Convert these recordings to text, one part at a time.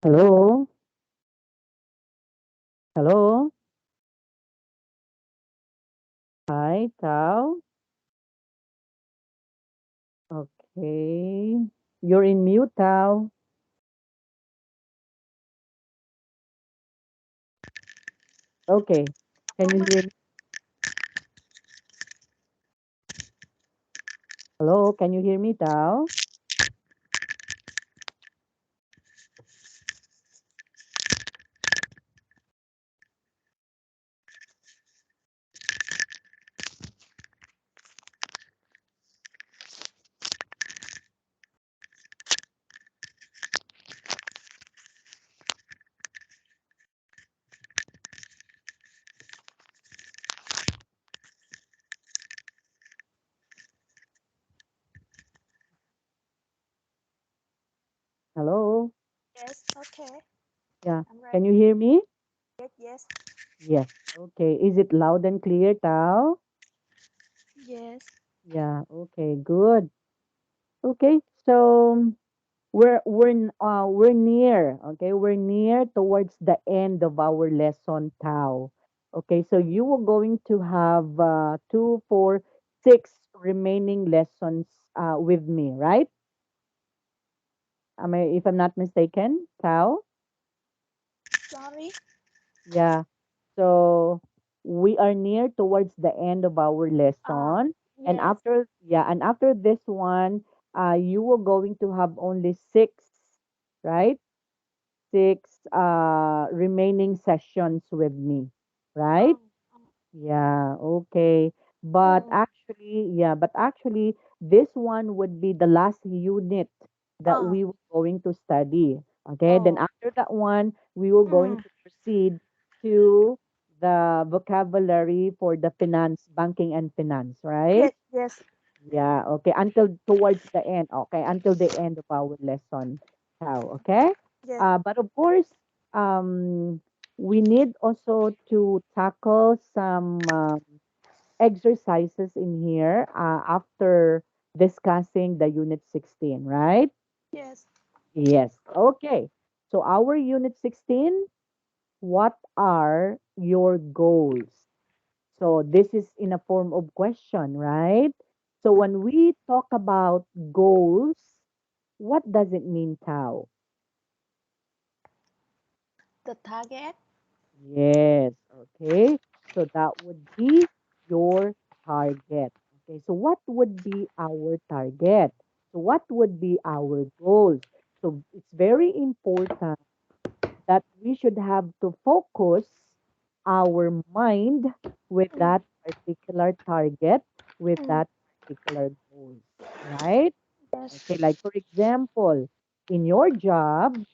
Hello? Hello? Hi, Tao. Okay. You're in mute, Tao. Okay. Can you hear me? Hello? Can you hear me, Tao? Hello? Yes, okay. Yeah. I'm Can ready. you hear me? Yes, yes, Yes. Okay. Is it loud and clear, Tao? yes, Yeah. Okay. Good. Okay. So we're near, okay? We're near towards the end of our lesson, Tao. Okay, so you are going to have two, four, six remaining lessons with me, right? If I'm not mistaken, Tao? sorry. Yeah. So we are near towards the end of our Ah, lesson. And yes. after this one, you will going to have only six, right? Six remaining sessions with me, right? Um, um, Yeah, okay. But actually, this one would be the last unit that um, we were going to study. Okay, then oh, after that one, we will going mm, to proceed to the vocabulary for the finance, banking and finance, right? yes, yes, Yeah, okay. Until towards the end, okay, until the end of our lesson. How, okay? yes, But of course, um, we need also to tackle some exercises in here after discussing the unit 16, right? yes. Yes. Okay. So our unit 16, what are your goals? So this is in a form of question, right? So when we talk about goals, what does it mean, Tao? The target. Yes, okay. So that would be your target. Okay, so what would be our target? So what would be our goals? So it's very important that we should have to focus our mind with Mm, that particular target, with mm, that particular goals, right? Okay, yes. like for example, in your job,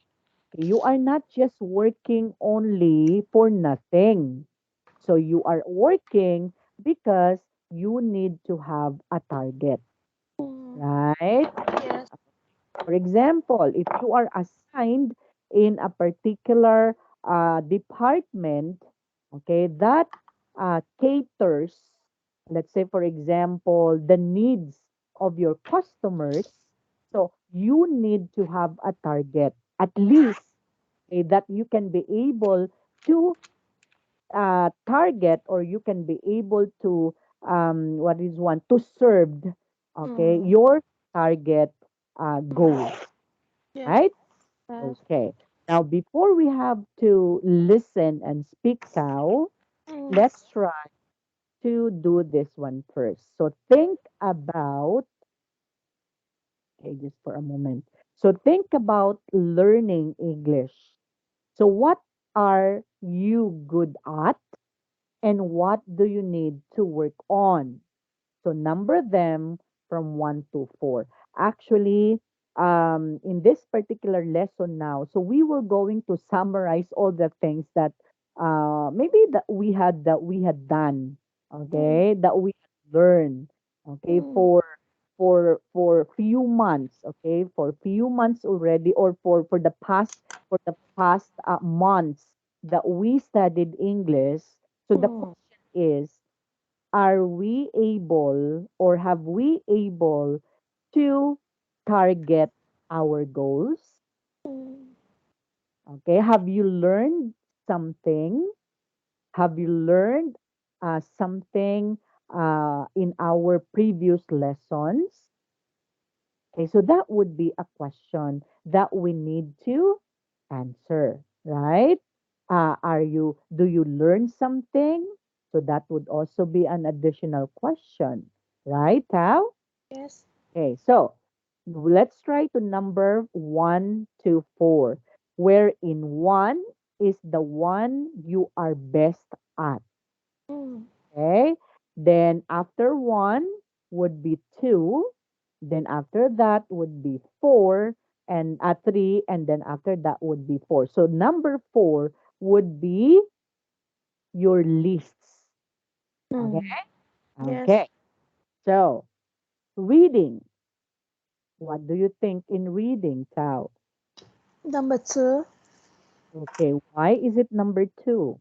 okay, you are not just working only for nothing. So you are working because you need to have a target, Mm, right? yes. For example, if you are assigned in a particular department, okay, that caters, let's say, for example, the needs of your customers. So you need to have a target, at least that you can be able to target, or you can be able to what is one to serve, okay, Mm, your target goals, mm, yes, right? yes. Okay. Now, before we have to listen and speak, Tao, Mm, let's try to do this one first. So think about, okay, just for a moment. So think about learning English. So what are you good at, and what do you need to work on? So number them from 1 to 4. Actually, in this particular lesson now, so we were going to summarize all the things that maybe that we had done, mm, okay, that we had learned, okay, mm, for few months, okay, for few months already, or for the past months that we studied English. So the mm, question is, are we able, or have we able to target our goals? mm. Okay, have you learned something? Have you learned something in our previous lessons? Okay, so that would be a question that we need to answer, right? Do you learn something? So that would also be an additional question, right, Tao? Yes. Okay, so let's try to number 1 to 4, where in one is the one you are best at. Mm. Okay. Then after one would be two. Then after that would be four and three. And then after that would be four. So number four would be your lists. Okay. Mm. Yes. Okay. So reading. What do you think in reading, Tao? Number two, Okay. Why is it number two?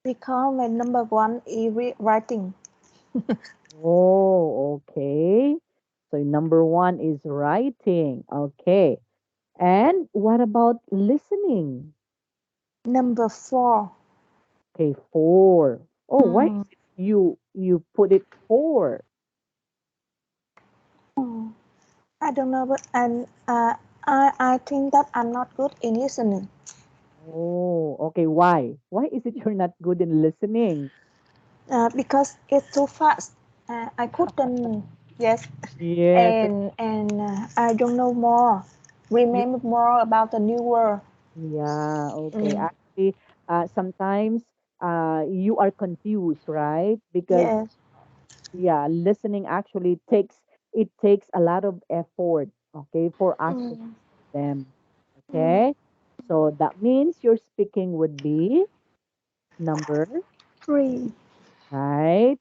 because my number one is writing. Oh, okay. So number one is writing. Okay. And what about listening? Number four, Okay, four. Oh, why mm. is it you put it four? Mm. I don't know, but I think that I'm not good in listening. Oh, okay. Why? Why is it you're not good in listening? Because it's too fast. I couldn't. Yes, Yes. and I don't know more. You, Remember more about the new word. yeah, okay. Mm. Actually, sometimes you are confused, right? Because Yes. yeah, listening actually takes a lot of effort, okay, for us to Mm. them. Mm. Okay? So that means your speaking would be number, Three. right?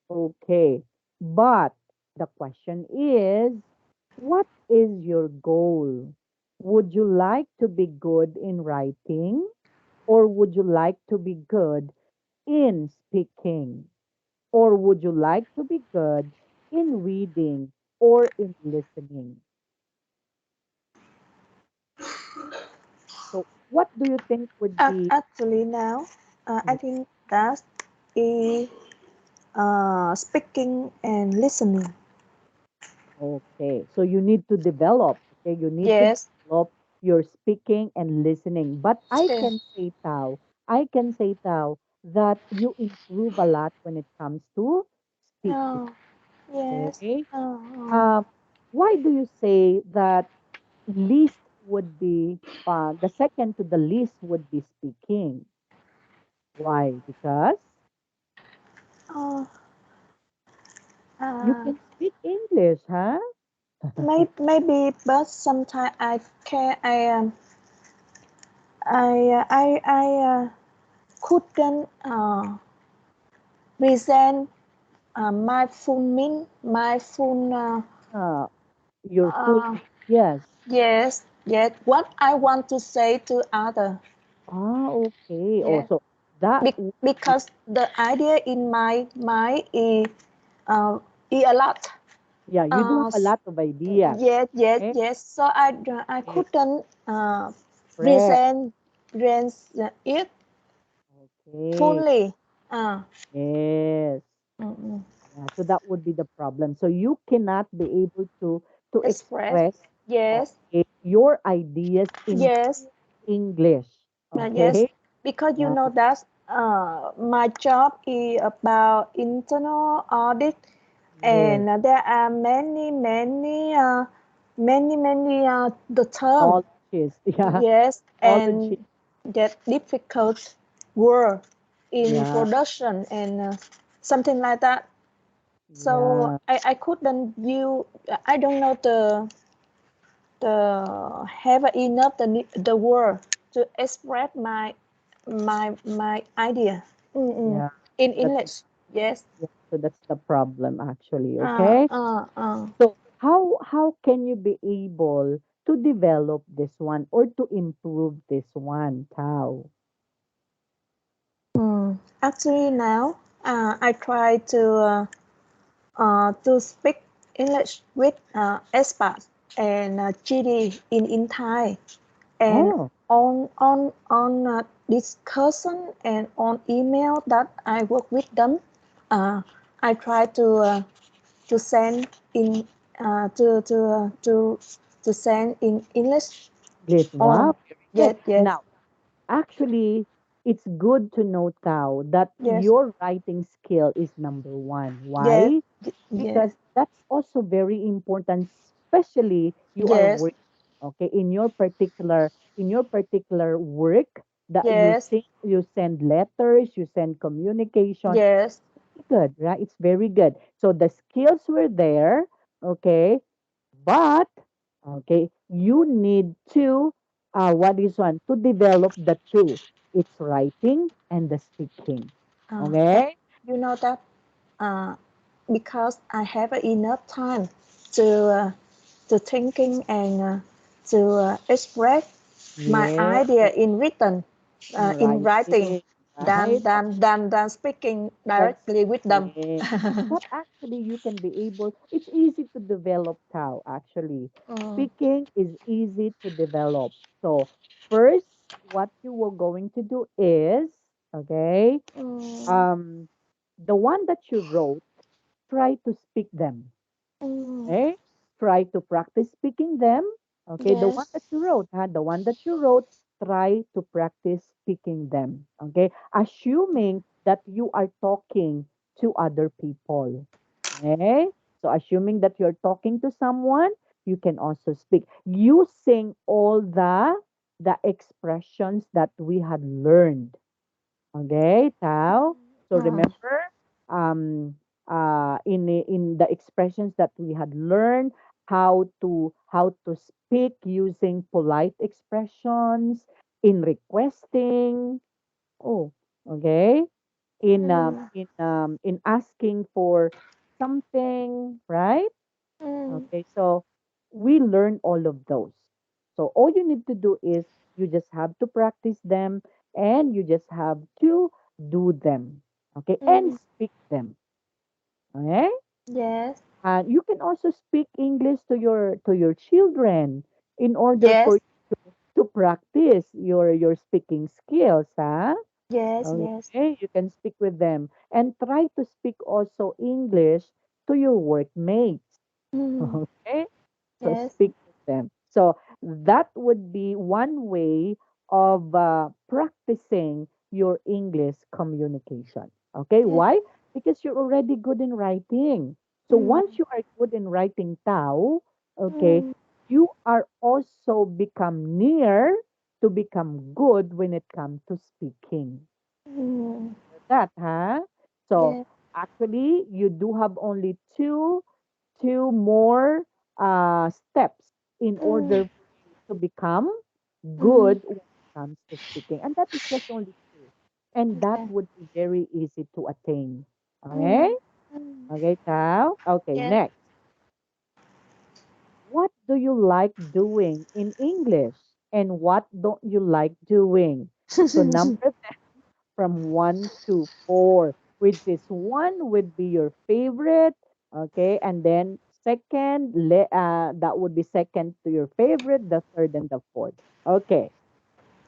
Okay. But the question is, what is your goal? Would you like to be good in writing or would you like to be good in speaking? Or would you like to be good in reading or in listening? So, what do you think would be Actually, now I think that is speaking and listening. okay? So, you need to develop, okay? You need to Yes. develop your speaking and listening. But I Okay. can say, Tao, I can say, Tao, that you improve a lot when it comes to speaking, Oh, yes. okay? Oh, Um, why do you say that least would be the second to the least would be speaking? Why? Because oh, you uh, can speak English, huh? maybe, but sometimes I can I couldn't present my full mean my full Uh, your full uh, ideas. yes, yes, what I want to say to other. Ah, okay. Oh, Yes. so that would be, Because the idea in my mind uh, is a lot. yeah, you do have a lot of ideas. Yes, yes, Okay. yes. So I Okay. couldn't Correct. present it Okay. fully. Uh, Yes. mm, Yeah, so that would be the problem. So you cannot be able to express. express Yes, your ideas in yes, English. yes. Okay. Because you Yeah. know that my job is about internal audit, Yes. and there are many the term. Knowledge. Yeah. Yes, Knowledge. and that difficult word in Yeah. production and something like that. So Yeah. I couldn't view. I don't know the have enough the word to express my idea. Mm-mm. Yeah. In That's English. Yes. yeah, so that's the problem actually. Uh, Okay. uh, uh. So how can you be able to develop this one or to improve this one, Tao? Actually, now I try to speak English with expats and GD in Thai. and Oh, on discussion and on email that I work with them, uh, I try to send in to send in English English. Wow, on. very good. Yes, yes, Now, actually, it's good to note now that yes, your writing skill is number one. yes, Why? yes, Because that's also very important, especially you are yes, working, okay, in your particular work that you yes, think you send letters, you send communication. yes, Good, right? It's very good. So the skills were there, okay, but okay, you need to what is one to develop the two. It's writing and the speaking. that Okay? you know that uh, because I have enough time to thinking and to express my Yeah, idea in written, in in writing, writing, right? than speaking Than directly with them. speaking. But actually, you can be able, it's easy to develop Tao, actually. Mm, Speaking is easy to develop. So, first, what you were going to do is, okay, mm, um, the one that you wrote, try to speak them. mm, Okay? Try to practice speaking them. Okay, the one yes. that you wrote, the one that you wrote, try to practice speaking them. Okay, assuming that you are talking to other people. Okay, so assuming that you're talking to someone, you can also speak using all the expressions that we had learned. Okay, Tao. So Mm, remember, um, in the expressions that we had learned, how to speak using polite expressions in requesting. Oh, okay. mm, In asking for something, right? mm, Okay, so we learn all of those. So all you need to do is you just have to practice them and you just have to do them. Okay, and mm, speak them. Okay? yes, And you can also speak English to your children in order for yes, you to practice your speaking skills, huh? yes, yes. Okay, you can speak with them and try to speak also English to your workmates. Mm, Okay? So yes. speak with them. So that would be one way of practicing your English communication. Okay, Yes. why? Because you're already good in writing. So Mm, once you are good in writing Tao, okay, mm, you are also become near to become good when it comes to speaking. mm, That, huh? So yes. actually, you do have only two more steps in Mm, order for you to become mm, good when it comes to speaking. And that is just only two. And that okay. would be very easy to attain. Okay? Mm, mm, Okay, Tao? Okay, yes. next. What do you like doing in English? And what don't you like doing? So number from 1 to 4, which is one would be your favorite, okay, and then that would be second to your favorite, the third and the fourth. Okay,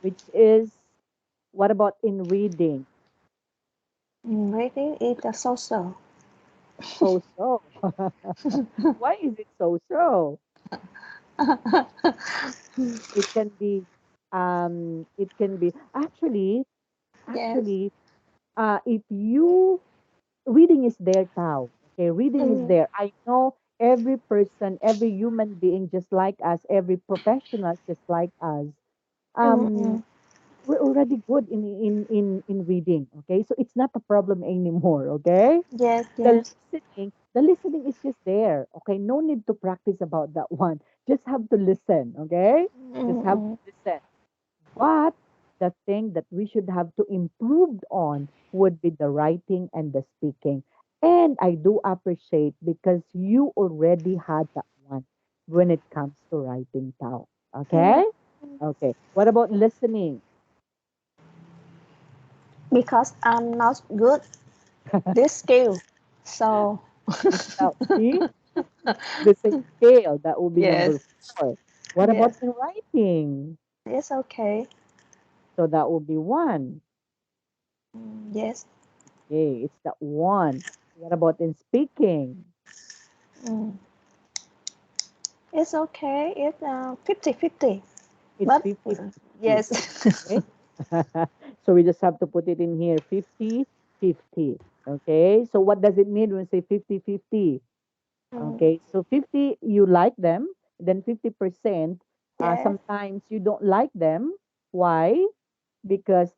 which is what about in reading? Reading is a social. So so. Why is it so so? It can be actually Yes. actually if you reading is there Tao. Okay, reading is Mm, there. I know every person, every human being just like us, every professional just like us. mm, Um, mm. we're already good in reading. Okay, so it's not a problem anymore. Okay, Yes, the yes. listening is just there. Okay, no need to practice about that one. Just have to listen. Okay, just Mm, have to mm, listen. But the thing that we should have to improve on would be the writing and the speaking. And I do appreciate because you already had that one when it comes to writing Tao. mm. Okay? Okay. What about listening? Because I'm not good this skill. So Now, see, the same scale. That will be number yes, 4. What about yes. in writing? Yes, okay. So that would be one. Yes. Okay, it's that one. What about in speaking? Mm. It's okay. It's 50-50. It's But 50-50. yes. Okay. So we just have to put it in here 50-50. Okay. So what does it mean when we say 50-50? Mm, Okay. So 50, you like them, then 50%, yes. sometimes you don't like them. Why? Because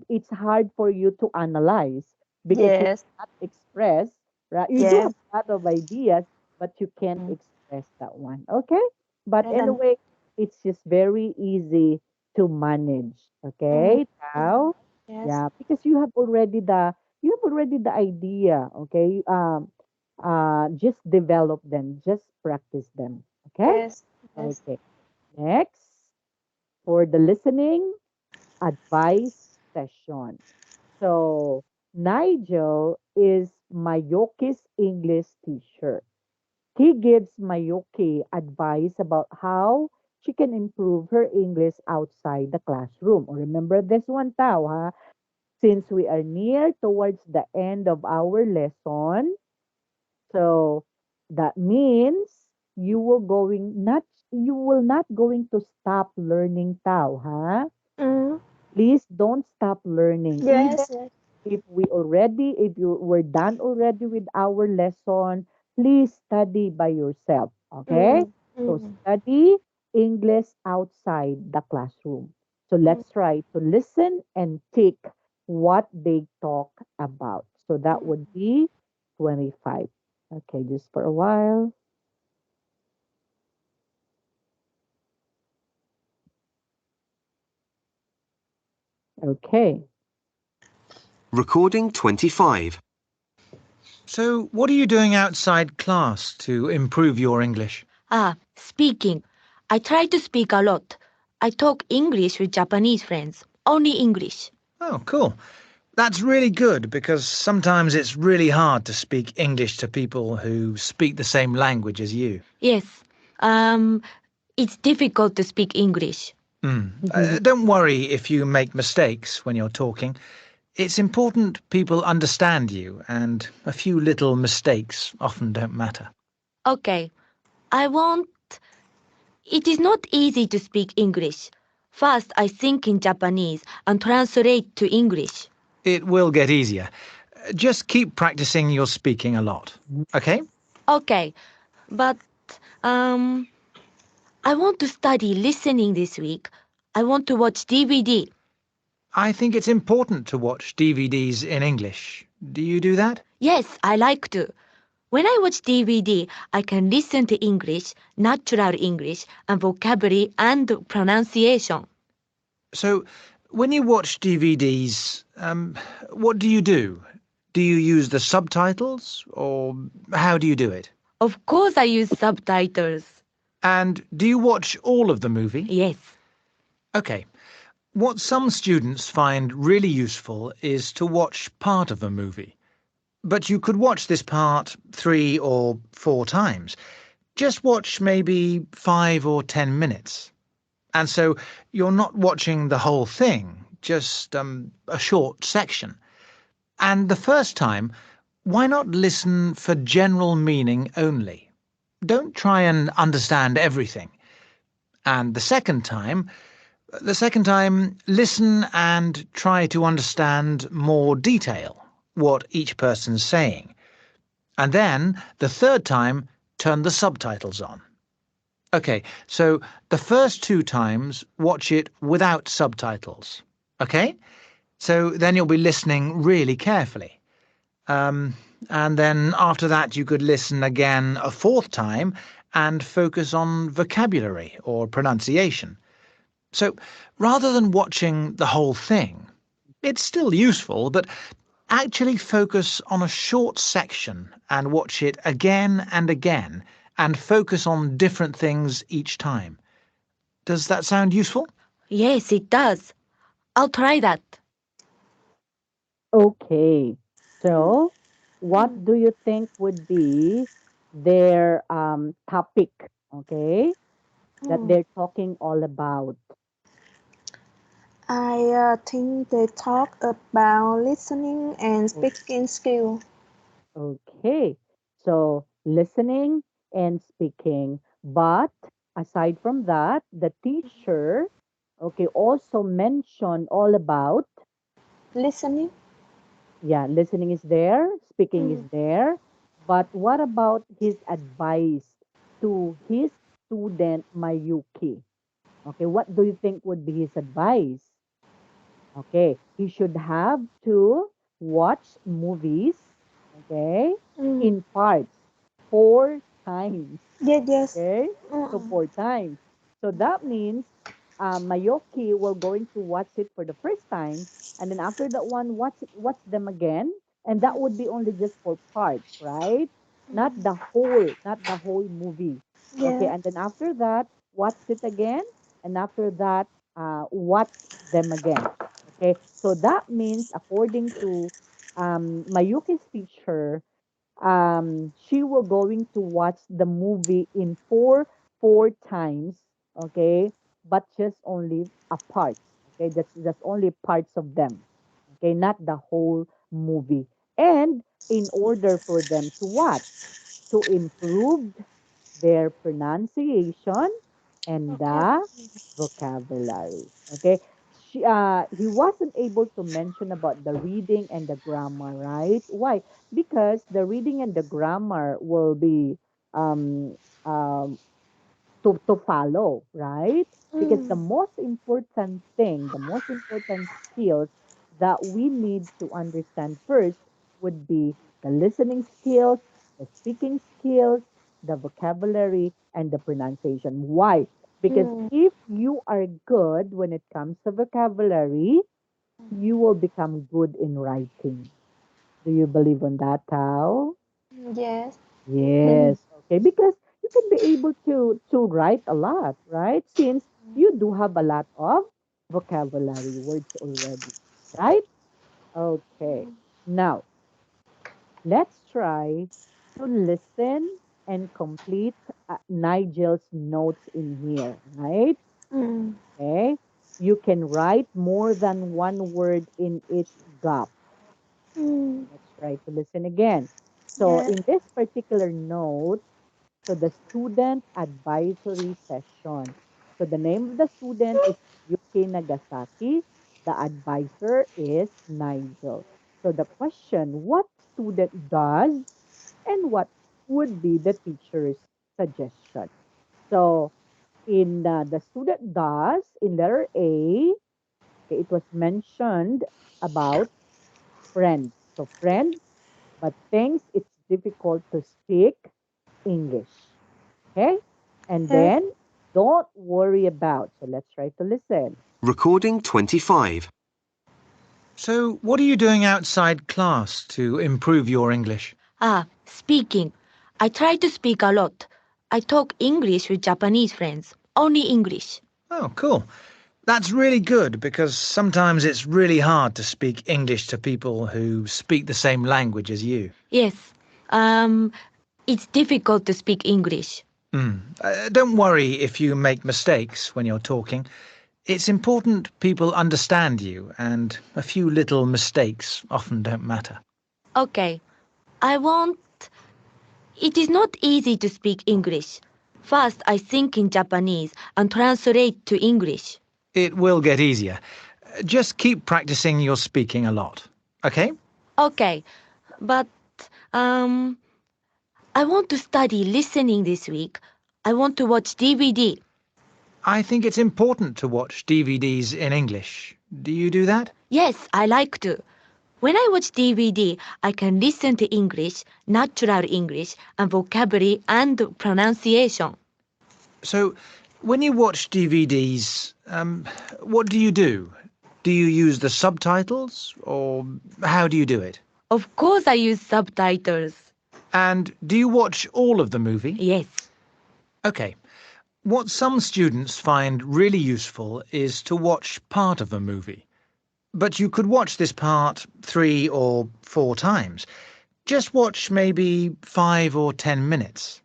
it's hard for you to analyze because you Yes. cannot express, right? You do have Yes. a lot of ideas, but you can't Mm. express that one. Okay. But And then anyway, it's just very easy to manage. mm, Okay. mm, Now, yes. yeah, because you have already the idea. Okay. Just develop them, just practice them. Okay. Yes. Yes. Okay. Next, for the listening advice session. So Nigel is Mayoki's English teacher. He gives Mayoki advice about how she can improve her English outside the classroom. Remember this one, Tao, ha? Since we are near towards the end of our lesson, so that means you will not going to stop learning, Tao, ha? Mm, Please don't stop learning. Even yes. Yes. if you were done already with our lesson, please study by yourself. Okay? Mm, So mm, study English outside the classroom. So mm, let's try to listen and take what they talk about. So that mm. would be 25. Okay, just for a while. Okay. Recording 25. So, what are you doing outside class to improve your English? Speaking. I try to speak a lot. I talk English with Japanese friends. Only English. Oh, cool. That's really good because sometimes it's really hard to speak English to people who speak the same language as you. Yes. Um, it's difficult to speak English. Don't worry if you make mistakes when you're talking. It's important people understand you, and a few little mistakes often don't matter. Okay. I want. It is not easy to speak English. First, I think in Japanese and translate to English. It will get easier. Just keep practicing your speaking a lot. Okay? Okay. But, um, I want to study listening this week. I want to watch DVD. I think it's important to watch DVDs in English. Do you do that? Yes, I like to. When I watch DVD, I can listen to English, natural English, and vocabulary and pronunciation. So, when you watch DVDs, what do you do? Do you use the subtitles, or how do you do it? Of course, I use subtitles. And do you watch all of the movie? Yes. Okay. What some students find really useful is to watch part of a movie. But you could watch this part 3 or 4 times. Just watch maybe 5 or 10 minutes. And so you're not watching the whole thing, just a short section. And the first time, why not listen for general meaning only? Don't try and understand everything. And the second time, listen and try to understand more detail, what each person's saying. And then, the third time, turn the subtitles on. Okay, so the first 2 times, watch it without subtitles. Okay? So then you'll be listening really carefully. Um, and then after that, you could listen again a fourth time and focus on vocabulary or pronunciation. So rather than watching the whole thing, it's still useful, but actually focus on a short section and watch it again and again and focus on different things each time. Does that sound useful? Yes, it does. I'll try that. Okay. So, what Mm, do you think would be their topic? Okay, that mm, they're talking all about. I think they talk about listening and O- speaking skill. Okay. So listening and speaking. But aside from that, the teacher, okay, also mentioned all about, Listening. yeah, listening is there, speaking is Mm, there. But what about his advice to his student Mayuki? Okay, what do you think would be his advice? Okay, he should have to watch movies, okay, mm. in parts 4 times. Yes, yes. Okay, so Mm, 4 times. So that means Mayoki will going to watch it for the first time, and then after that one, watch them again, and that would be only just for parts, right? Not the whole movie. Okay, yeah. and then after that, watch it again, and after that, watch them again. Okay, so that means according to Mayuki's teacher, she will going to watch the movie in four times, okay, but just only a parts, okay, that's only parts of them, okay, not the whole movie. And in order for them to watch, to improve their pronunciation and the Okay. vocabulary. Okay. He wasn't able to mention about the reading and the grammar, right? Why? Because the reading and the grammar will be um, um, to follow, right? Because the Mm, most important thing, the most important skills that we need to understand first would be the listening skills, the speaking skills, the vocabulary, and the pronunciation. Why? Because mm, if you are good when it comes to vocabulary, you will become good in writing. Do you believe on that, Tao? yes. Yes, okay, because you can be able to write a lot, right? Since you do have a lot of vocabulary words already, right? Okay. Now, let's try to listen and complete Nigel's notes in here, right? Mm, Okay. You can write more than one word in each gap. mm, Let's try to listen again. So yes. in this particular note, so the student advisory session. So the name of the student is Yuki Nagasaki. The advisor is Nigel. So the question, what student does and what would be the teacher's suggestion? So in the student does, in letter A, okay, it was mentioned about friends. So friends, but thinks it's difficult to speak English. Okay? And Yes. then don't worry about. So let's try to listen. Recording 25. So, what are you doing outside class to improve your English? Speaking. I try to speak a lot. I talk English with Japanese friends. Only English. Oh, cool. That's really good because sometimes it's really hard to speak English to people who speak the same language as you. Yes. Um, it's difficult to speak English. Don't worry if you make mistakes when you're talking. It's important people understand you, and a few little mistakes often don't matter. Okay. I won't. It is not easy to speak English. First, I think in Japanese and translate to English. It will get easier. Just keep practicing your speaking a lot. Okay? Okay. But, um, I want to study listening this week. I want to watch DVD. I think it's important to watch DVDs in English. Do you do that? Yes, I like to. When I watch DVD, I can listen to English, natural English, and vocabulary and pronunciation. So, when you watch DVDs, what do you do? Do you use the subtitles, or how do you do it? Of course, I use subtitles. And do you watch all of the movie? Yes. Okay. What some students find really useful is to watch part of a movie. But you could watch this part 3 or 4 times. Just watch maybe 5 or 10 minutes.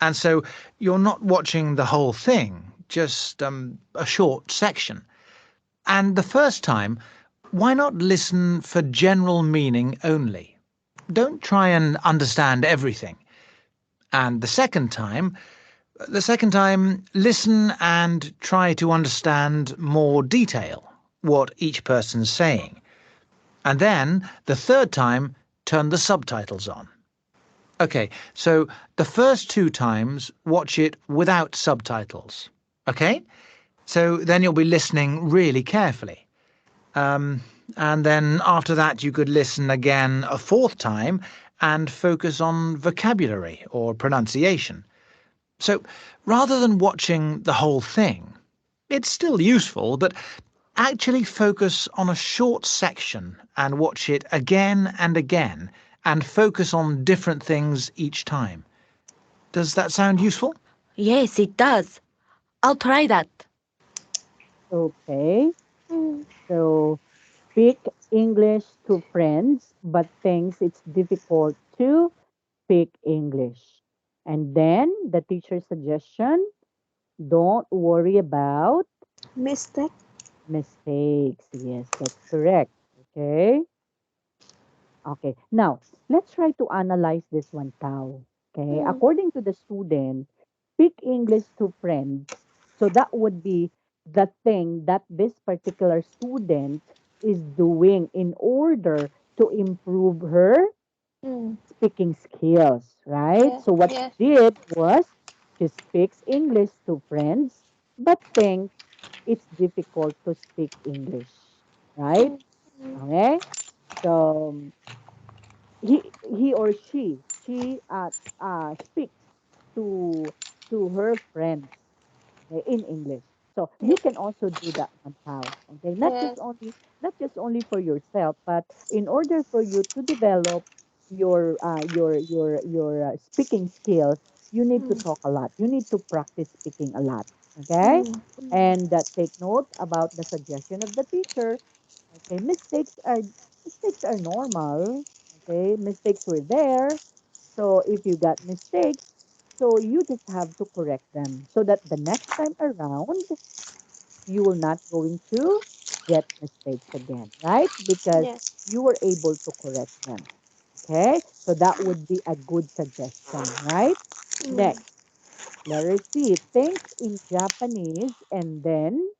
And so you're not watching the whole thing, just a short section. And the first time, why not listen for general meaning only? Don't try and understand everything. And the second time, listen and try to understand more detail, what each person's saying. And then, the third time, turn the subtitles on. Okay, so the first two times, watch it without subtitles. Okay? So then you'll be listening really carefully. Um, and then after that, you could listen again a fourth time and focus on vocabulary or pronunciation. So rather than watching the whole thing, it's still useful, but actually focus on a short section and watch it again and again and focus on different things each time. Does that sound useful? Yes, it does. I'll try that. Okay. Mm. So speak English to friends, but thinks it's difficult to speak English. And then the teacher's suggestion, don't worry about Mistake. mistakes. Yes, that's correct. Okay. Okay. Now, let's try to analyze this one, Tao. Okay. Mm. According to the student, speak English to friends. So that would be the thing that this particular student is doing in order to improve her Mm. speaking skills, right? Yeah. So what she Yes. did was she speaks English to friends, but thinks it's difficult to speak English, right? Mm. Mm. Okay. So he or she speaks to her friends, okay, in English. So you Yeah. can also do that one how, okay? Yes. Not just only for yourself, but in order for you to develop your speaking skills, you need to Mm. talk a lot. You need to practice speaking a lot, okay? Mm. Mm. And take note about the suggestion of the teacher. Okay, mistakes are normal. Okay, mistakes were there. So if you got mistakes, so you just have to correct them so that the next time around you will not going to get mistakes again, right? Because Yes. you were able to correct them. Okay, so that would be a good suggestion, right? Mm. Next, letter C. Think in Japanese and then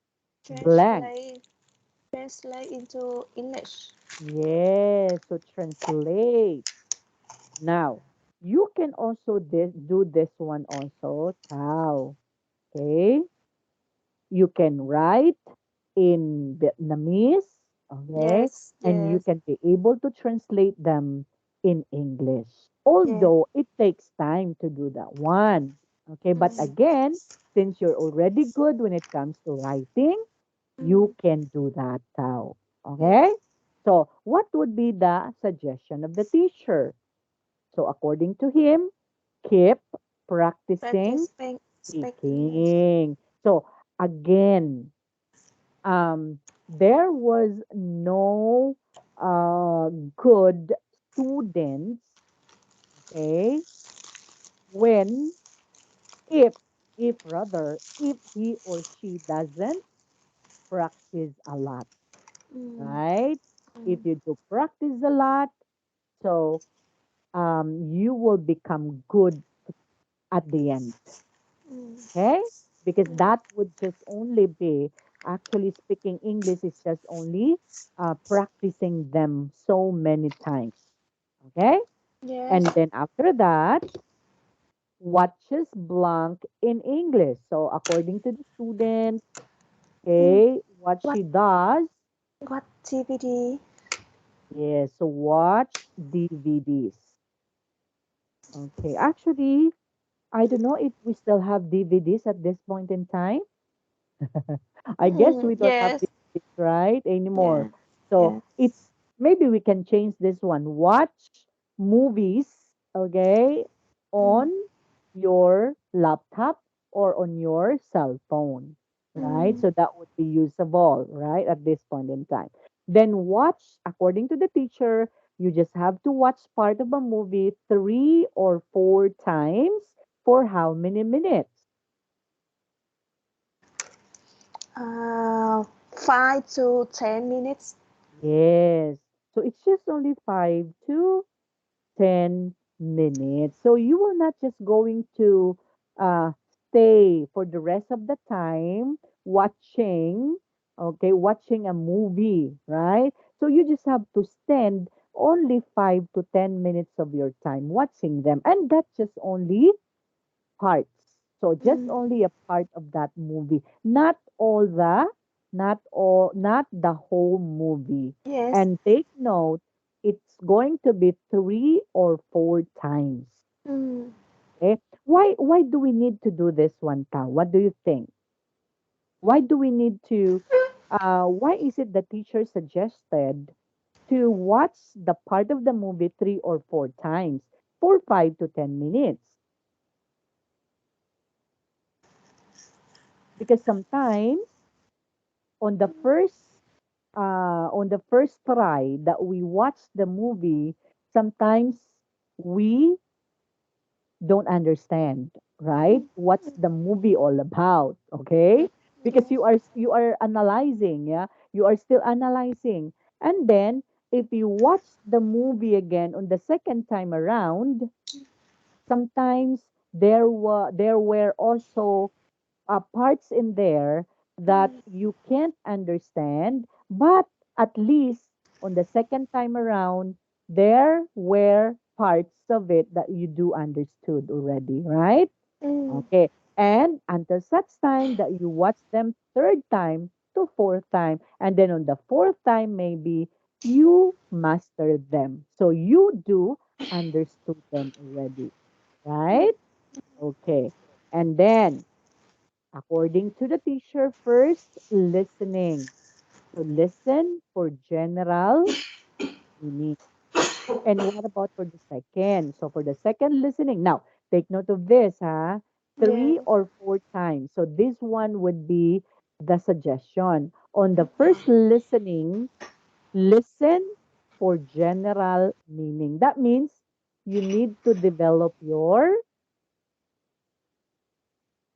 blank. Translate. Translate into English. Yes, so translate. Now, you can also do this one also, Tao. Okay? You can write in Vietnamese, okay? Yes. And you Yes. can be able to translate them in English. Yes. Although it takes time to do that one. Okay, but Mm. again, since you're already good when it comes to writing, you Mm. can do that, Tao. Okay? Yes. So, what would be the suggestion of the teacher? So, according to him, keep practicing Practice speak English. speaking. So, again, there was no good students, okay, when, if, if he or she doesn't practice a lot, Mm. right? If Mm. you do practice a lot, so you will become good at the end, Mm. okay? Because Mm. that would just only be actually speaking English is just only practicing them so many times, okay? Yes. And then after that, watches blank in English. So according to the student, Mm. okay, what What she does, what TVD? yes, so watch DVDs. Okay, actually, I don't know if we still have DVDs at this point in time. I guess Mm. we don't have Yes. this right anymore. Yeah. So Yeah. it's maybe we can change this one. Watch movies, okay, Mm. on your laptop or on your cell phone, right? Mm. So that would be usable, right, at this point in time. Then watch, according to the teacher, you just have to watch part of a movie 3 or 4 times for how many minutes? Uh, 5 to 10 minutes. Yes. So it's just only 5 to 10 minutes. So you will not just going to uh, stay for the rest of the time watching, okay, watching a movie, right? So you just have to spend only 5 to 10 minutes of your time watching them. And that's just only parts. So just Mm, only a part of that movie, not the whole movie. yes. And take note, it's going to be 3 or 4 times. Mm, Okay? Why do we need to do this one, Tao? What do you think? Why do we need to why is it the teacher suggested to watch the part of the movie 3 or 4 times for 5 to 10 minutes? Because sometimes on the first try that we watch the movie, sometimes we don't understand, right, what's the movie all about, okay, because yes. you are analyzing, yeah, you are still analyzing. And then if you watch the movie again on the second time around, sometimes there were also parts in there that Mm, you can't understand, but at least on the second time around, there were parts of it that you do understood already, right? mm, Okay. And until such time that you watch them third time to fourth time, and then on the fourth time, maybe you mastered them. So you do understood them already, right? Okay. And then according to the teacher, first, listening. So listen for general meaning. And what about for the second? So for the second listening, now take note of this, huh? Three yes. or 4 times. So this one would be the suggestion. On the first listening, listen for general meaning. That means you need to develop your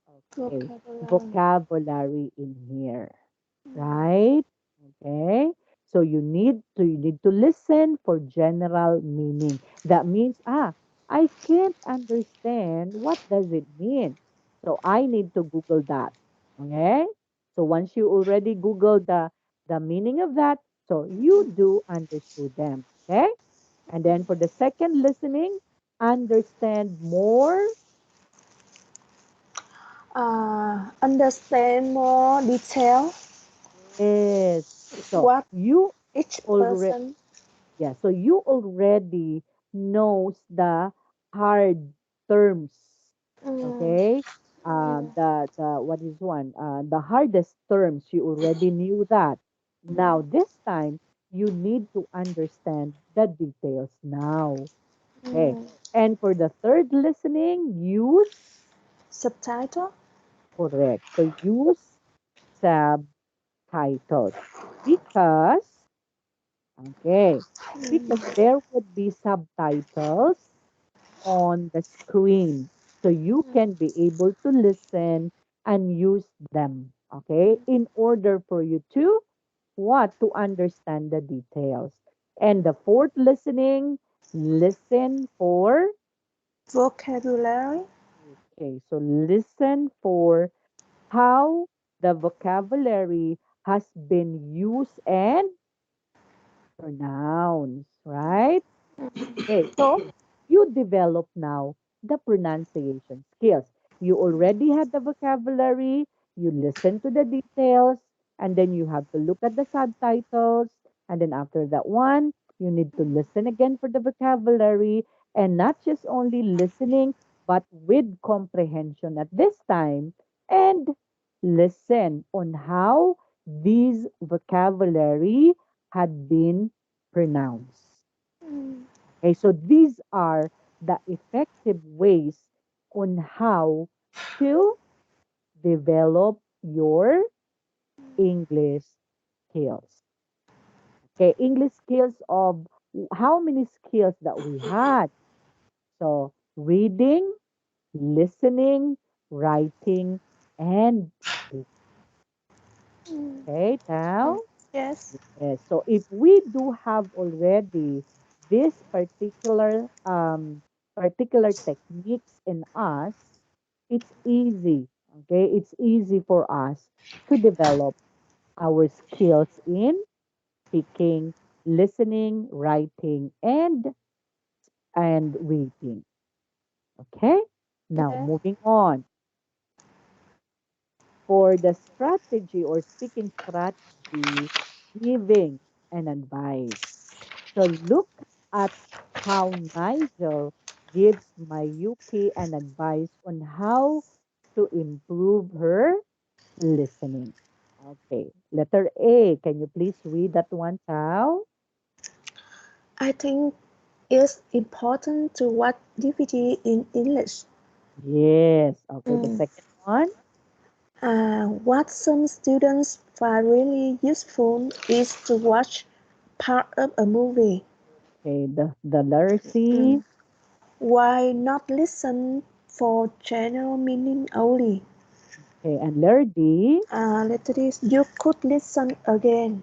okay, Vocabulary. vocabulary in here, right? Okay. So you need to listen for general meaning. That means, I can't understand what does it mean. So I need to Google that. Okay? So once you already Google the meaning of that, so you do understood them. Okay? And then for the second listening, understand more. Understand more detail Yes. So what you each already person. Yeah, so you already knows the hard terms, Mm, okay? mm, The what is one? The hardest terms you already knew that. Now this time you need to understand the details now. Okay. mm. And for the third listening, use Subtitle. correct. So use subtitles because okay, because Mm, there would be subtitles on the screen. So you can be able to listen and use them, okay, in order for you to what? To understand the details. And the fourth listening, listen for, vocabulary. okay, so listen for how the vocabulary has been used and pronounced, right? Okay, so you develop now the pronunciation skills. You already had the vocabulary, you listen to the details, and then you have to look at the subtitles. And then after that one, you need to listen again for the vocabulary and not just only listening, but with comprehension at this time. And listen on how these vocabulary had been pronounced. Mm, Okay, so these are the effective ways on how to develop your English skills. Okay, English skills of how many skills that we had? So, reading, listening, writing, and speaking. Mm. Okay, Mm. Tao? Yes. Yes. So if we do have already this particular techniques in us, it's easy. Okay, it's easy for us to develop our skills in speaking, listening, writing, and reading. Okay. Now Yes. moving on for the strategy or speaking strategy, giving an advice. So look at how Nigel gives Mayuki an advice on how to improve her listening. Okay, letter A. Can you please read that one, Tao? I think it's important to watch DVD in English. Yes. Okay, the Mm. second one. What some students find really useful is to watch part of a movie. Okay, the letter C. Mm. Why not listen for general meaning only? Okay, and letter D. Later you could listen again.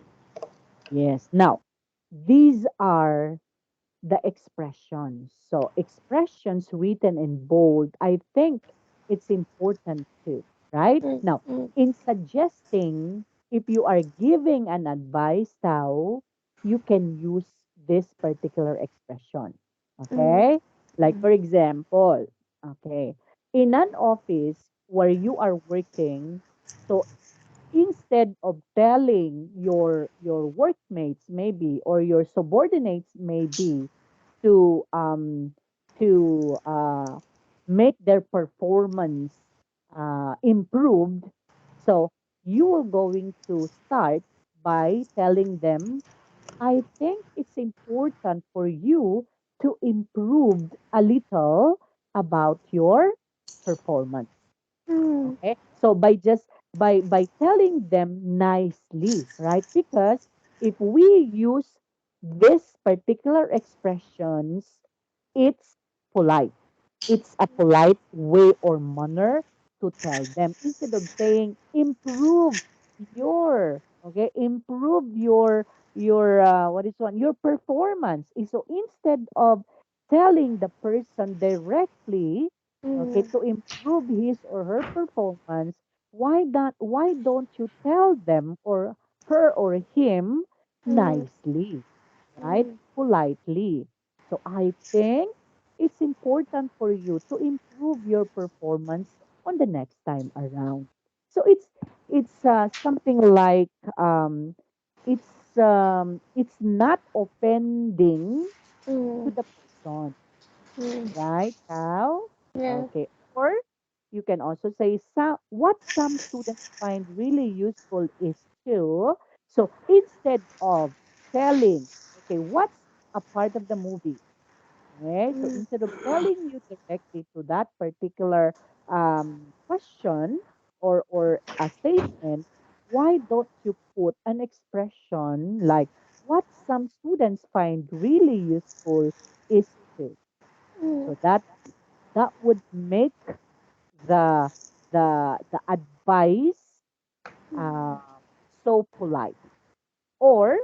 Yes. Now, these are the expressions. So expressions written in bold, I think it's important too, right? Mm, Now, mm, in suggesting, if you are giving an advice now, you can use this particular expression. mm, Okay? Like mm, for example, okay, in an office where you are working, so instead of telling your workmates maybe or your subordinates maybe to make their performance improved, so you are going to start by telling them, I think it's important for you to improve a little about your performance. mm, Okay. So by just by telling them nicely, right? Because if we use this particular expressions, it's polite. It's a polite way or manner to tell them instead of saying improve improve your what is one your performance. So instead of telling the person directly, okay, mm, to improve his or her performance, why don't you tell them or her or him mm, nicely, right? mm, Politely. So I think it's important for you to improve your performance on the next time around. So it's something like um it's not offending to mm, the person, mm. right? How? Yeah. Okay. Or you can also say what some students find really useful is to. So instead of telling, okay, what's a part of the movie? Okay. So Mm, instead of telling you directly to that particular question or a statement, why don't you put an expression like what some students find really useful is to. mm, So that would make the the advice mm, uh, so polite. Or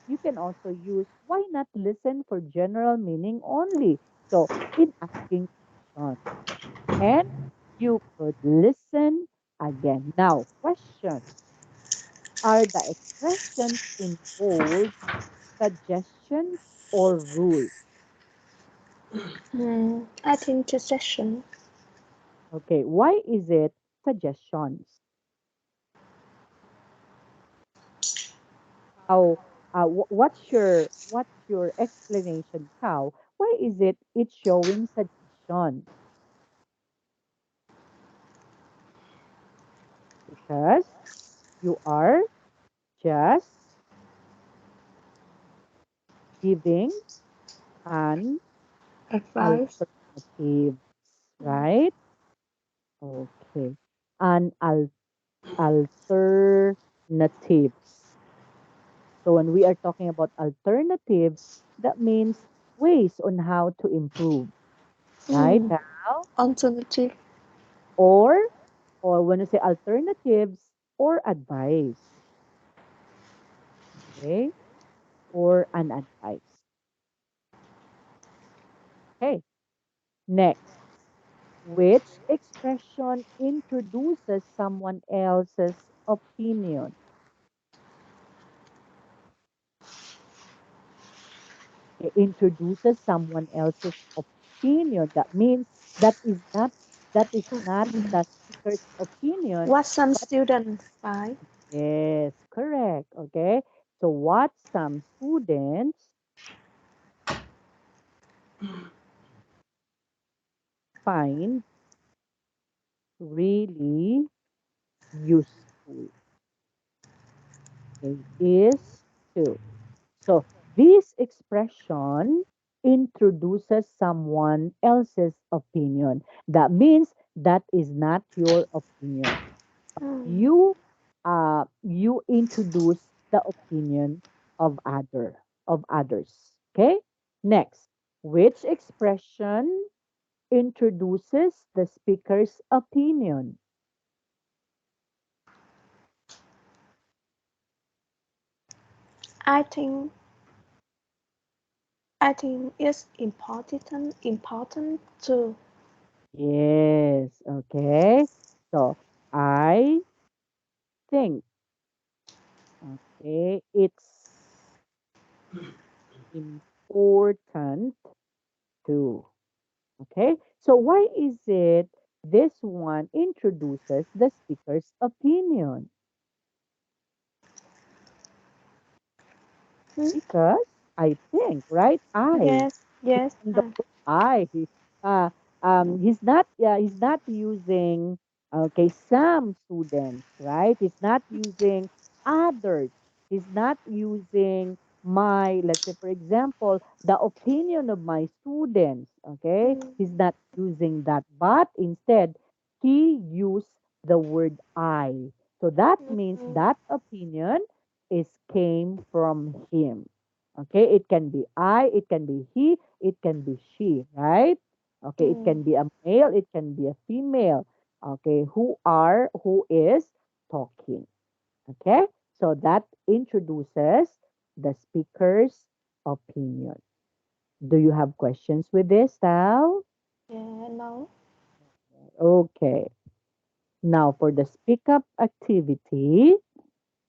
you can also use why not listen for general meaning only. So in asking questions, and you could listen again. Now, question: are the expressions in bold suggestions or rules? I think suggestion. Okay, why is it suggestions? How what's your explanation, how why is it's showing suggestion? Because you are just giving an Advice. alternative, right? Okay, an alternatives. So when we are talking about alternatives, that means ways on how to improve, right? Mm, How? alternative. or or when you say alternatives or advice. Okay, or an advice. Okay, next. Which expression introduces someone else's opinion? It introduces someone else's opinion. That means that is not that is not the speaker's opinion, What some but students find. yes, correct. Okay. So what some students find really useful, okay, is to. So this expression introduces someone else's opinion. That means that is not your opinion. Mm. You introduce the opinion of others. Okay? Next, which expression introduces the speaker's opinion? I think I think it's important to. Yes, okay. So I think, okay, it's important too. Okay, so why is it this one introduces the speaker's opinion? Hmm? Because I think, right? I Yes, yes. using the word I. Uh, he's not using, okay, some students, right? He's not using others. He's not using my, let's say, for example, the opinion of my students, okay? Mm, He's not using that, but instead, he used the word I. So that means mm, that opinion is came from him. Okay, it can be I, it can be he, it can be she, right? Okay, it mm, can be a male, it can be a female. Okay, who is talking. Okay, so that introduces the speaker's opinion. Do you have questions with this, Tal? yeah, no. Okay, now for the speak up activity,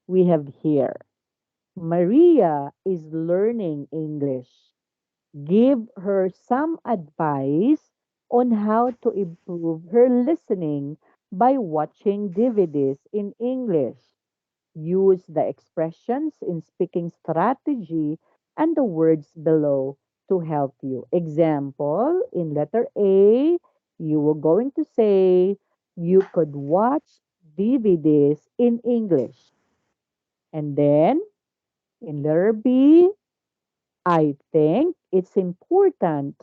we have here Maria is learning English. Give her some advice on how to improve her listening by watching DVDs in English. Use the expressions in speaking strategy and the words below to help you. Example, in letter A, you were going to say you could watch DVDs in English. And then in letter B, I think it's important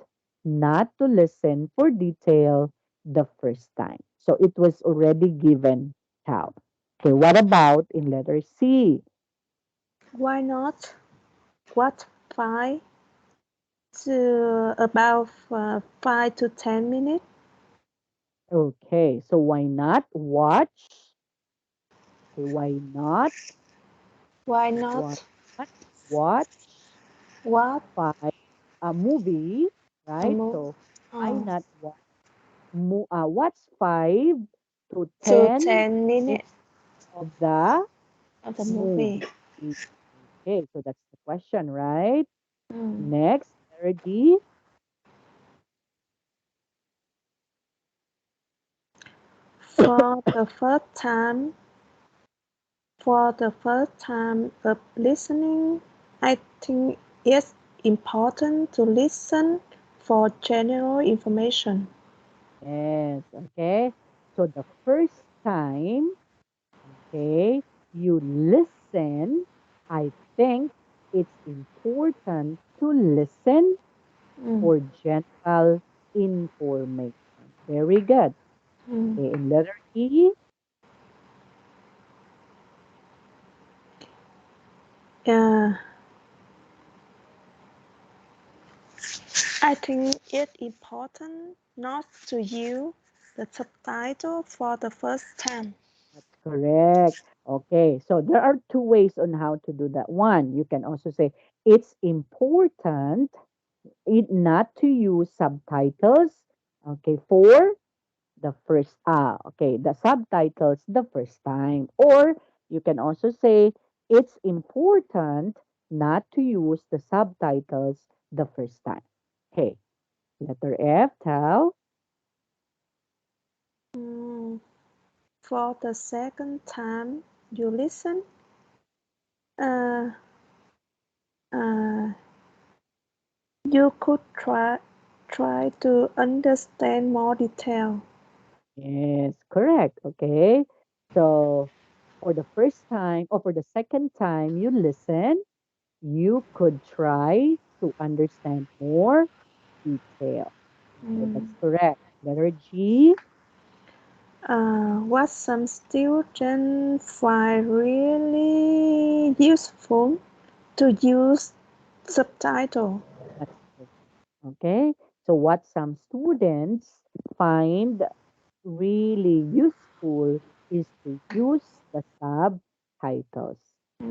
not to listen for detail the first time. So it was already given how. Okay, what about in letter C? Why not? What 5 to 10 minutes? Okay, so why not watch? Okay, Why why not? not watch What five a movie, a right? move? So why Oh, not watch 5 to 10 to 10 minutes minutes of the of the movie. movie? Okay, so that's the question, right? Mm. Next, Nerdy. For the first time, for the first time of listening, I think it's important to listen for general information. Yes, okay. So the first time, okay, you listen, I think it's important to listen Mm. for general information. Very good. Mm. Okay, in letter E, Uh, I think it's important not to use the subtitle for the first time. Correct. Okay, so there are two ways on how to do that one. You can also say it's important not to use subtitles. Okay, for the subtitles the first time. Or you can also say it's important not to use the subtitles the first time. Okay, letter F, Tao. Mm, for the second time you listen, uh, uh, you could try to understand more detail. Yes, correct. Okay. So for the first time or for the second time you listen, you could try to understand more detail. Okay, Mm. that's correct. Letter G. What some students find really useful to use subtitle. That's perfect. Okay. So what some students find really useful is to use the subtitles.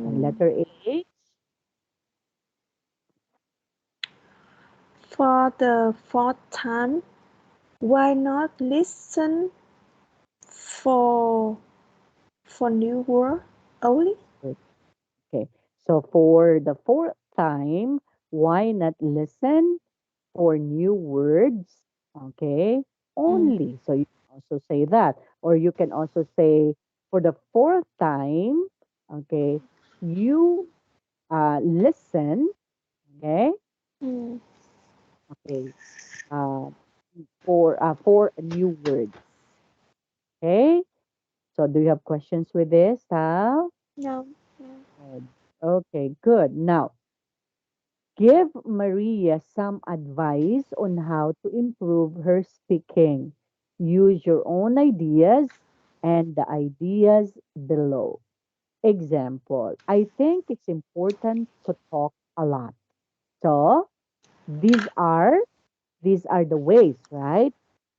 And Mm. letter H. For the fourth time, why not listen for new word only? Okay. So for the fourth time, why not listen for new words? Okay. Mm. Only. So you can also say that. Or you can also say for the fourth time, okay, you listen, okay, Mm. okay, uh, for new words. Okay. So do you have questions with this, Tal? No. No. Good. Okay, good. Now, give Maria some advice on how to improve her speaking. Use your own ideas and the ideas below. Example, I think it's important to talk a lot. So these are these are the ways, right?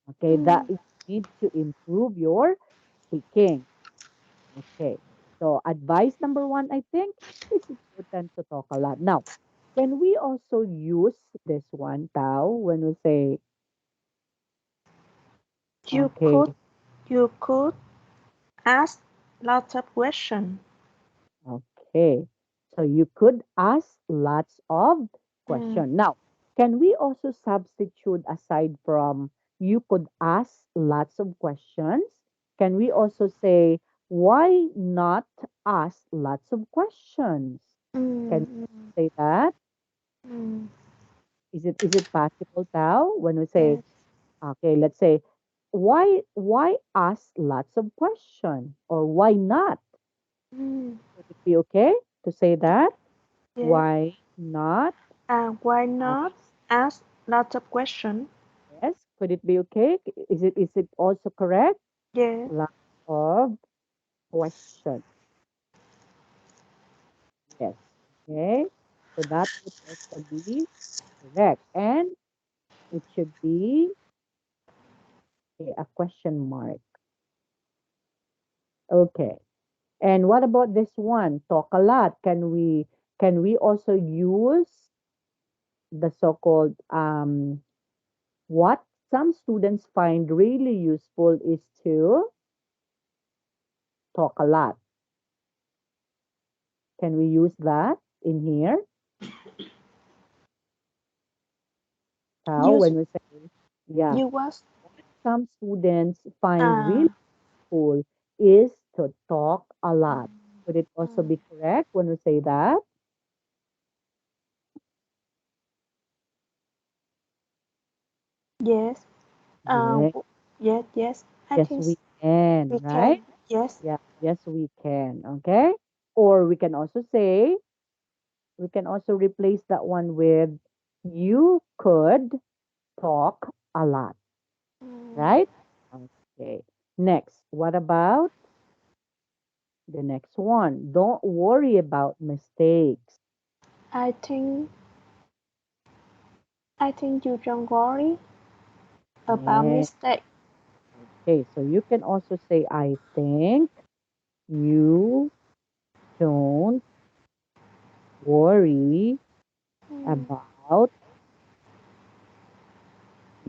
Okay, that Mm. you need to improve your speaking. Okay. So advice number one, I think it's important to talk a lot. Now, can we also use this one, Tao, when we say, You okay, could you could ask lots of questions. okay. So you could ask lots of Mm. questions. Now, can we also substitute aside from you could ask lots of questions? Can we also say, why not ask lots of questions? Can Mm. we say that? Mm. Is it possible now when we say, Yes. okay, let's say, why ask lots of questions or why not? Mm. Would it be okay to say that? Yes. Why not Why not ask? ask lots of questions? Yes, could it be okay? Is it also correct? Yes. Lots of questions. Yes. Okay. So that would also be correct. And it should be okay, a question mark. Okay. And what about this one? Talk a lot. Can we also use the so-called what some students find really useful is to talk a lot. Can we use that in here? How Use when we say yeah, you was what some students find uh, really useful is to talk a lot. Would it also mm, be correct when we say that? yes. Yes, Yes, yes. I yes think we can, we right? can. Yes. Yeah, yes, we can. Okay. Or we can also replace that one with you could talk a lot, Mm, right? Okay. Next, what about the next one? Don't worry about mistakes. I think you don't worry about Yeah. mistake. Okay. So you can also say, I think You don't worry mm, about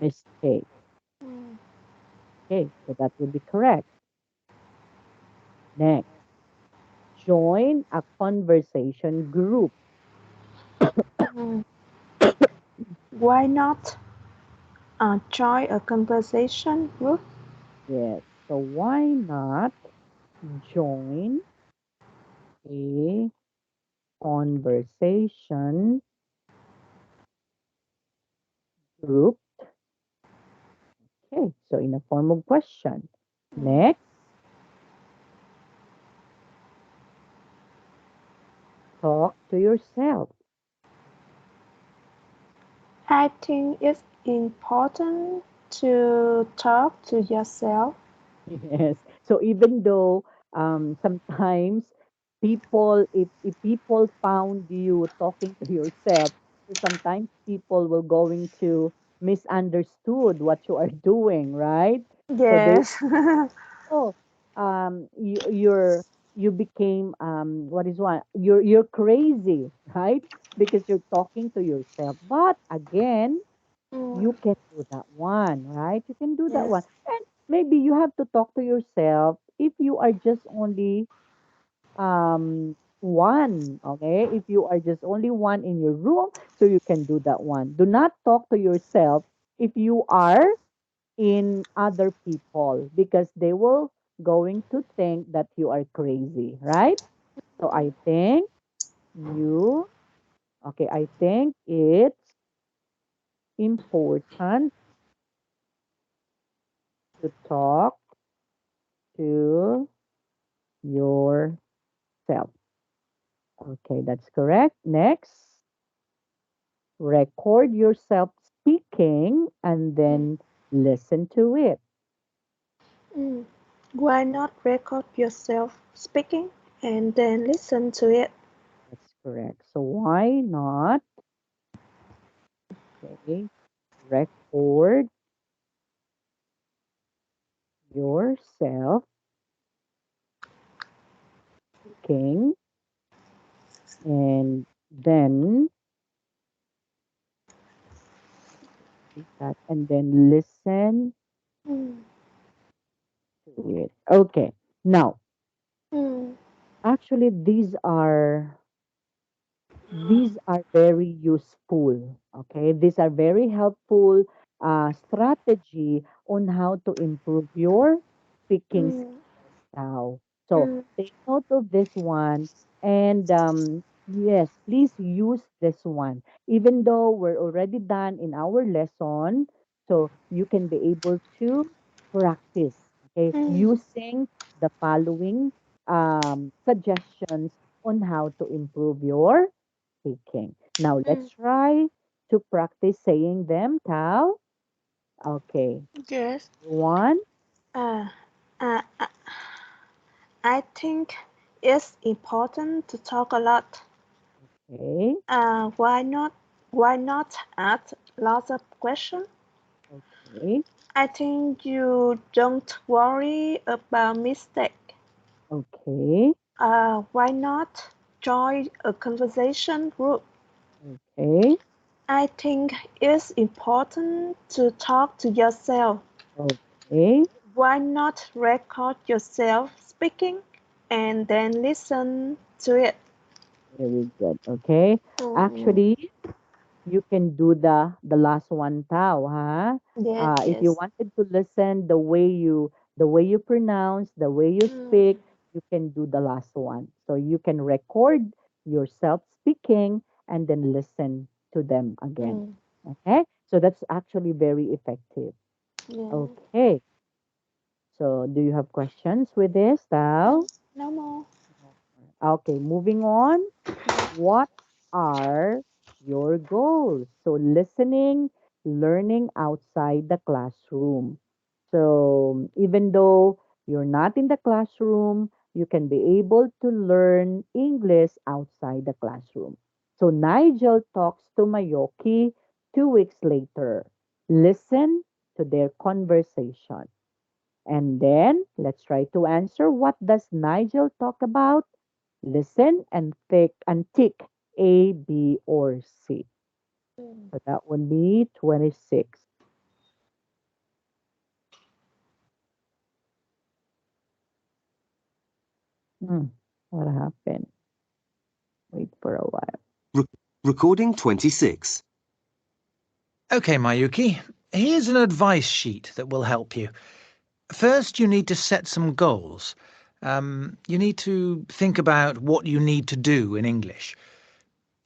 mistakes. mm, Okay, so that would be correct. Next, join a conversation group. mm. Why not join a conversation group? Yes, so why not join a conversation group? Okay, so in a form of question. Next, talk to yourself. I think it's important to talk to yourself. Yes. So even though sometimes if people found you talking to yourself, so sometimes people will going to misunderstood what you are doing, right? So they Yes. oh you became what is one you're crazy, right? Because you're talking to yourself. But again, Mm, you can do that one, right? You can do that one. yes. And maybe you have to talk to yourself if you are just only one, okay? If you are just only one in your room, so you can do that one. Do not talk to yourself if you are in other people because they will going to think that you are crazy, right? So I think you okay, I think it's important to talk to yourself. Okay, that's correct. Next, record yourself speaking and Mm, then listen to it. mm. Why not record yourself speaking and then listen to it? That's correct. So why not, okay, record yourself speaking and then that and then listen Mm, to it. Okay. Now, mm, actually these are very useful. Okay, these are very helpful strategy on how to improve your speaking mm, skills now. So mm, take note of this one, and yes, please use this one. Even though we're already done in our lesson, so you can be able to practice. Okay, mm, using the following suggestions on how to improve your speaking. Now mm. let's try to practice saying them, Tao. Okay. Yes. One. Uh, uh, uh, I think it's important to talk a lot. Okay. Why not ask lots of questions? Okay. I think you don't worry about mistake. Okay. Why not join a conversation group? Okay. I think it's important to talk to yourself. Okay. Why not record yourself speaking and then listen to it? Very good. Okay. Mm, Actually, you can do the last one, Tao, huh? yes, If you yes. wanted to listen the way you pronounce, the way you Mm, speak, you can do the last one. So you can record yourself speaking and then listen to them again. mm, Okay? So that's actually very effective. yeah. Okay. So do you have questions with this, No, Tao? no more. No. Okay, moving on. What are your goals? So, listening, learning outside the classroom. So, even though you're not in the classroom, you can be able to learn English outside the classroom. So, Nigel talks to Mayoki 2 weeks later. Listen to their conversation. And then let's try to answer. What does Nigel talk about? Listen and tick A, B, or C. So that would be 26. Hmm, what happened? Wait for a while. Re- recording 26. Okay, Mayuki, here's an advice sheet that will help you. First, you need to set some goals. You need to think about what you need to do in English.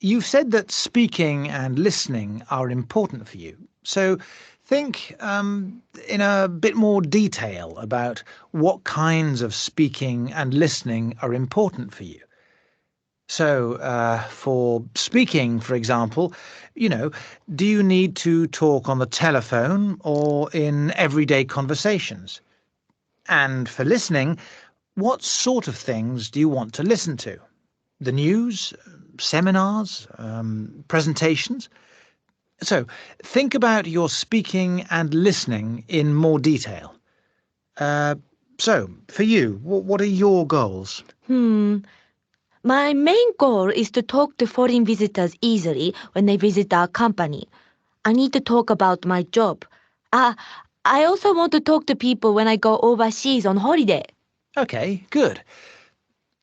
You've said that speaking and listening are important for you. So think in a bit more detail about what kinds of speaking and listening are important for you. So, for speaking, for example, you know, do you need to talk on the telephone or in everyday conversations? And for listening, what sort of things do you want to listen to? The news, seminars, presentations? So, think about your speaking and listening in more detail. Uh, so, for you, what are your goals? Hmm. My main goal is to talk to foreign visitors easily when they visit our company. I need to talk about my job. Ah, I also want to talk to people when I go overseas on holiday. Okay, good.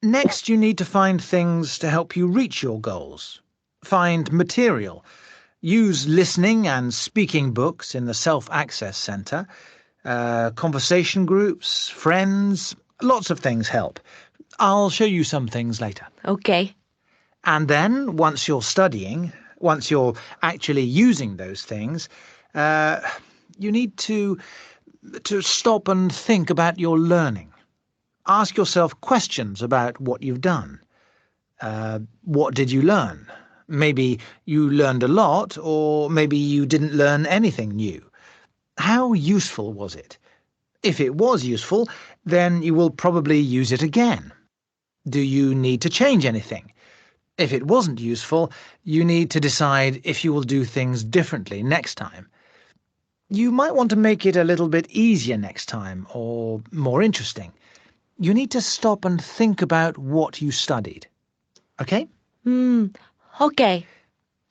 Next, you need to find things to help you reach your goals. Find material. Use listening and speaking books in the Self Access Centre, conversation groups, friends, lots of things help. I'll show you some things later. Okay. And then, once you're studying, once you're actually using those things, uh, you need to stop and think about your learning. Ask yourself questions about what you've done. What did you learn? Maybe you learned a lot, or maybe you didn't learn anything new. How useful was it? If it was useful, then you will probably use it again. Do you need to change anything? If it wasn't useful, you need to decide if you will do things differently next time. You might want to make it a little bit easier next time, or more interesting. You need to stop and think about what you studied. Okay? Hmm. Okay.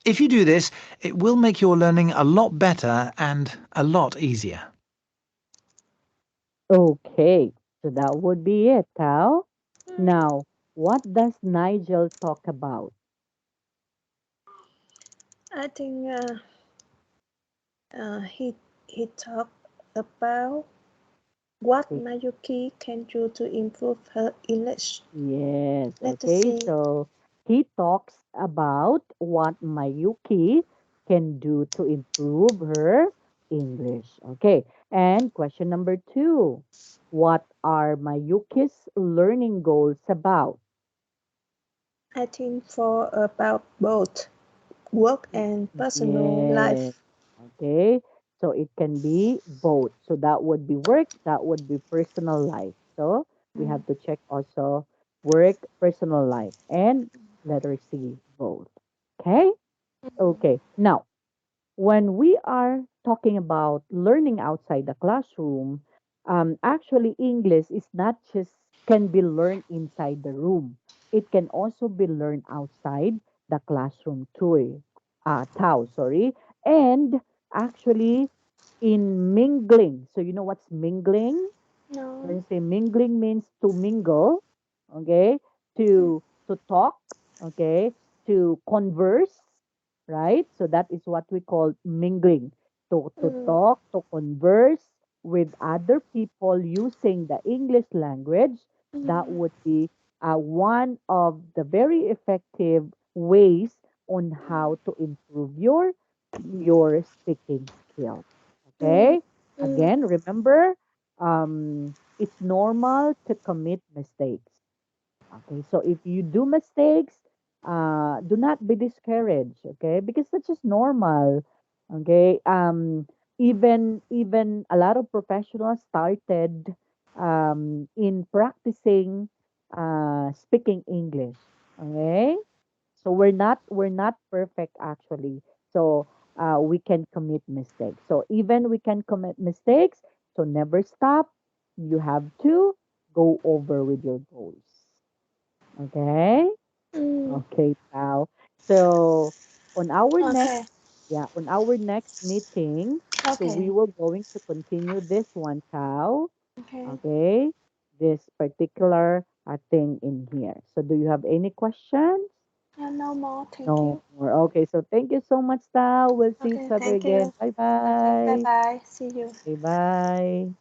If you do this, it will make your learning a lot better and a lot easier. Okay, so that would be it, Tao. Now, what does Nigel talk about? I think he talked about what Okay. Mayuki can do to improve her English. Yes, Let us okay. see. So he talks about what Mayuki can do to improve her English. Okay. And question number two. What are Mayuki's learning goals about? I think for about both work and personal Yes. life. Okay. So it can be both. So that would be work, that would be personal life. So we Mm, have to check also work, personal life, and letter C, both. Okay. Okay. Now, when we are talking about learning outside the classroom, actually, English is not just can be learned inside the room. It can also be learned outside the classroom too. Tao, sorry. And actually, in mingling. So you know what's mingling? When no. you say mingling means to mingle, okay, Mm, to talk, okay, to converse, right? So that is what we call mingling. To mm, talk, to converse with other people using the English language, that mm, would be one of the very effective ways on how to improve your speaking skills. mm, Okay? mm, Again, remember, it's normal to commit mistakes. Okay, so if you do mistakes, do not be discouraged. Okay, because that's just normal. Okay, even a lot of professionals started in practicing speaking English. Okay, so we're not perfect actually. So we can commit mistakes. So even we can commit mistakes. So never stop. you have to go over with your goals. Okay? Mm, Okay, pal. So on our next, okay. yeah, on our next meeting, so we Okay. will going to continue this one, pal. Okay. Okay? This particular thing in here. So do you have any questions? No more. Thank No you. more. Okay, so thank you so much, Tao. We'll see each Okay. other Thank again. you. Bye Okay. Bye bye. bye. See you. Okay, bye.